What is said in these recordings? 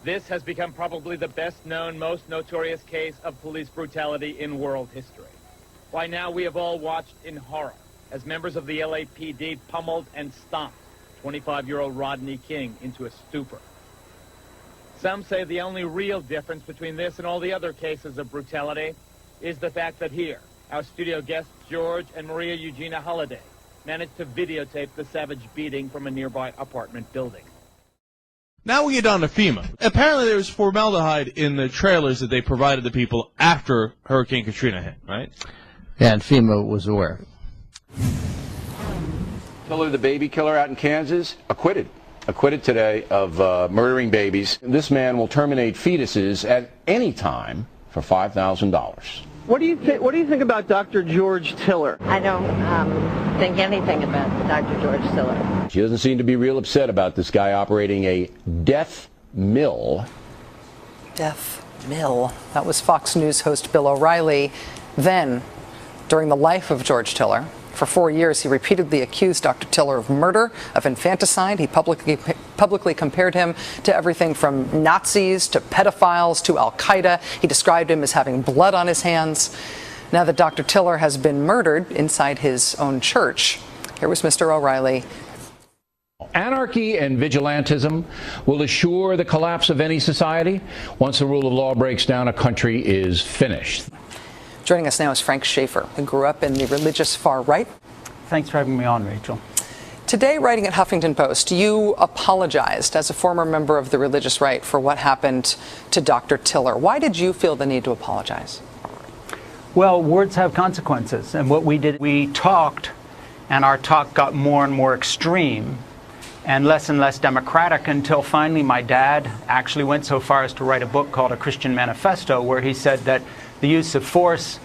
This has become probably the best-known, most notorious case of police brutality in world history. By now, we have all watched in horror as members of the LAPD pummeled and stomped 25-year-old Rodney King into a stupor. Some say the only real difference between this and all the other cases of brutality is the fact that here, our studio guests George and Maria Eugenia Holliday managed to videotape the savage beating from a nearby apartment building. Now we get on to FEMA. Apparently there was formaldehyde in the trailers that they provided the people after Hurricane Katrina hit, right? Yeah, and FEMA was aware. Tiller, the baby killer out in Kansas, acquitted today of murdering babies. This man will terminate fetuses at any time for $5,000. What do you think about Dr. George Tiller? I don't think anything about Dr. George Tiller. She doesn't seem to be real upset about this guy operating a death mill. Death mill. That was Fox News host Bill O'Reilly. Then, during the life of George Tiller, for 4 years, he repeatedly accused Dr. Tiller of murder, of infanticide. He publicly compared him to everything from Nazis to pedophiles to Al-Qaeda. He described him as having blood on his hands. Now that Dr. Tiller has been murdered inside his own church, here was Mr. O'Reilly. Anarchy and vigilantism will assure the collapse of any society. Once the rule of law breaks down, a country is finished. Joining us now is Frank Schaefer, who grew up in the religious far right. Thanks for having me on, Rachel. Today, writing at Huffington Post, you apologized as a former member of the religious right for what happened to Dr. Tiller. Why did you feel the need to apologize? Well, words have consequences, and what we did, we talked, and our talk got more and more extreme and less democratic until finally my dad actually went so far as to write a book called A Christian Manifesto, where he said that the use of force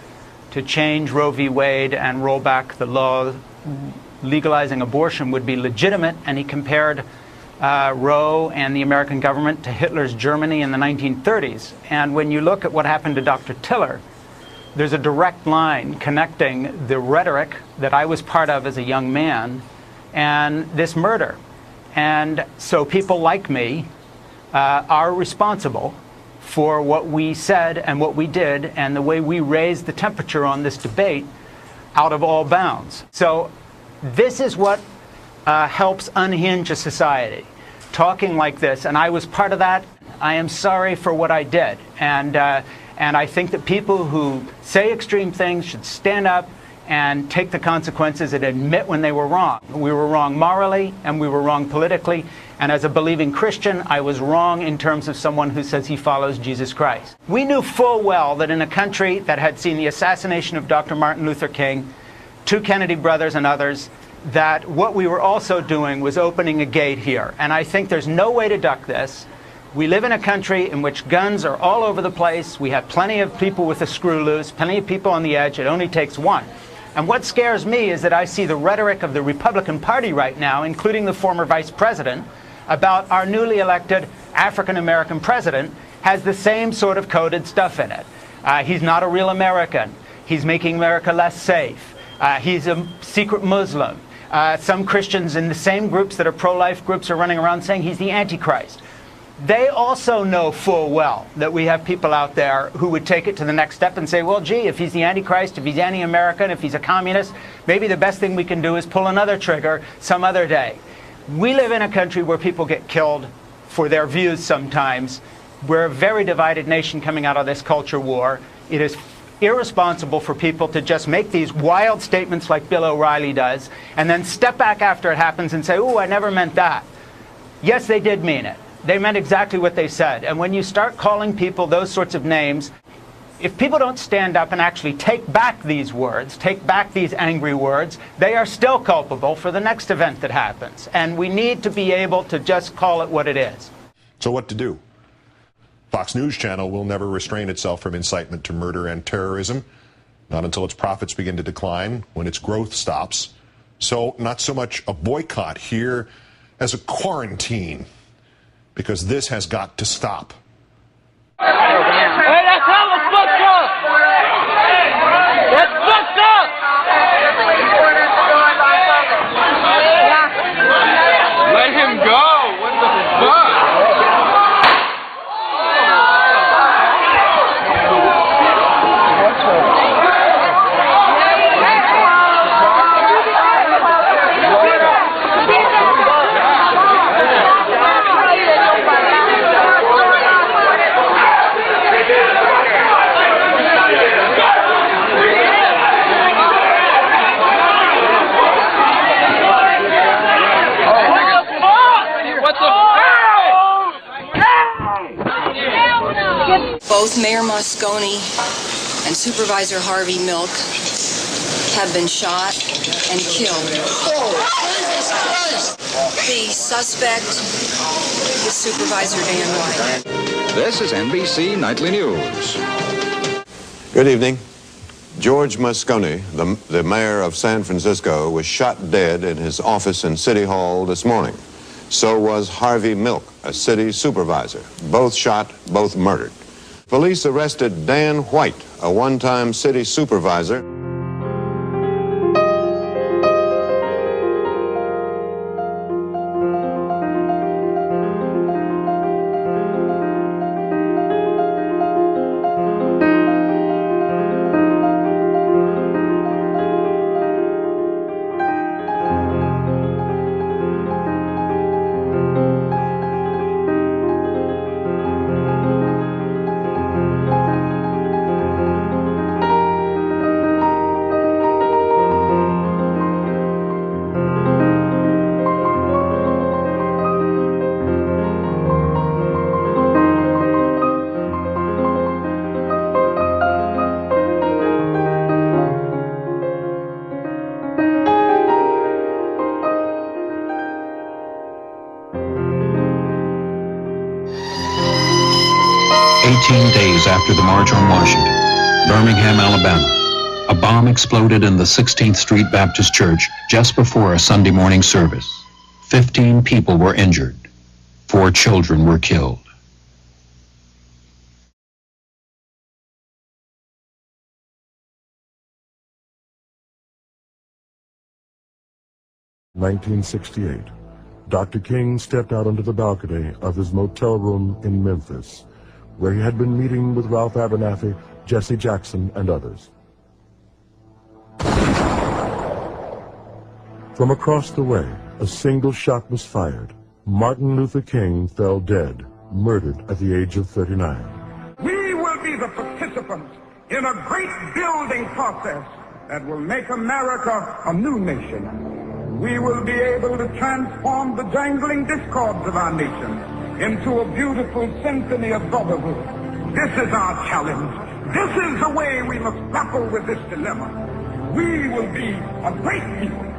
to change Roe v. Wade and roll back the law legalizing abortion would be legitimate, and he compared Roe and the American government to Hitler's Germany in the 1930s. And when you look at what happened to Dr. Tiller, there's a direct line connecting the rhetoric that I was part of as a young man and this murder. And so people like me are responsible for what we said and what we did and the way we raised the temperature on this debate out of all bounds. So this is what helps unhinge a society, talking like this. And I was part of that. I am sorry for what I did. And I think that people who say extreme things should stand up and take the consequences and admit when they were wrong. We were wrong morally and we were wrong politically. And as a believing Christian, I was wrong in terms of someone who says he follows Jesus Christ. We knew full well that in a country that had seen the assassination of Dr. Martin Luther King, two Kennedy brothers and others, that what we were also doing was opening a gate here. And I think there's no way to duck this. We live in a country in which guns are all over the place. We have plenty of people with a screw loose, plenty of people on the edge. It only takes one. And what scares me is that I see the rhetoric of the Republican Party right now, including the former vice president, about our newly elected African-American president, has the same sort of coded stuff in it. He's not a real American. He's making America less safe. He's a secret Muslim. Some Christians in the same groups that are pro-life groups are running around saying he's the Antichrist. They also know full well that we have people out there who would take it to the next step and say, well, gee, if he's the Antichrist, if he's anti-American, if he's a communist, maybe the best thing we can do is pull another trigger some other day. We live in a country where people get killed for their views sometimes. We're a very divided nation coming out of this culture war. It is irresponsible for people to just make these wild statements like Bill O'Reilly does and then step back after it happens and say, oh, I never meant that. Yes, they did mean it. They meant exactly what they said. And when you start calling people those sorts of names, if people don't stand up and actually take back these words, take back these angry words, they are still culpable for the next event that happens. And we need to be able to just call it what it is. So what to do? Fox News Channel will never restrain itself from incitement to murder and terrorism, not until its profits begin to decline, when its growth stops. So not so much a boycott here as a quarantine, because this has got to stop. Hey, that's hella fucked up! That's fucked up! Let him go! What the fuck? Both Mayor Moscone and Supervisor Harvey Milk have been shot and killed. The suspect is Supervisor Dan White. This is NBC Nightly News. Good evening. George Moscone, the mayor of San Francisco, was shot dead in his office in City Hall this morning. So was Harvey Milk, a city supervisor. Both shot, both murdered. Police arrested Dan White, a one-time city supervisor. Days after the March on Washington, Birmingham, Alabama, a bomb exploded in the 16th Street Baptist Church just before a Sunday morning service. 15 people were injured. 4 children were killed. In 1968, Dr. King stepped out onto the balcony of his motel room in Memphis, where he had been meeting with Ralph Abernathy, Jesse Jackson, and others. From across the way, a single shot was fired. Martin Luther King fell dead, murdered at the age of 39. We will be the participants in a great building process that will make America a new nation. We will be able to transform the jangling discords of our nation into a beautiful symphony of brotherhood. This is our challenge. This is the way we must grapple with this dilemma. We will be a great people.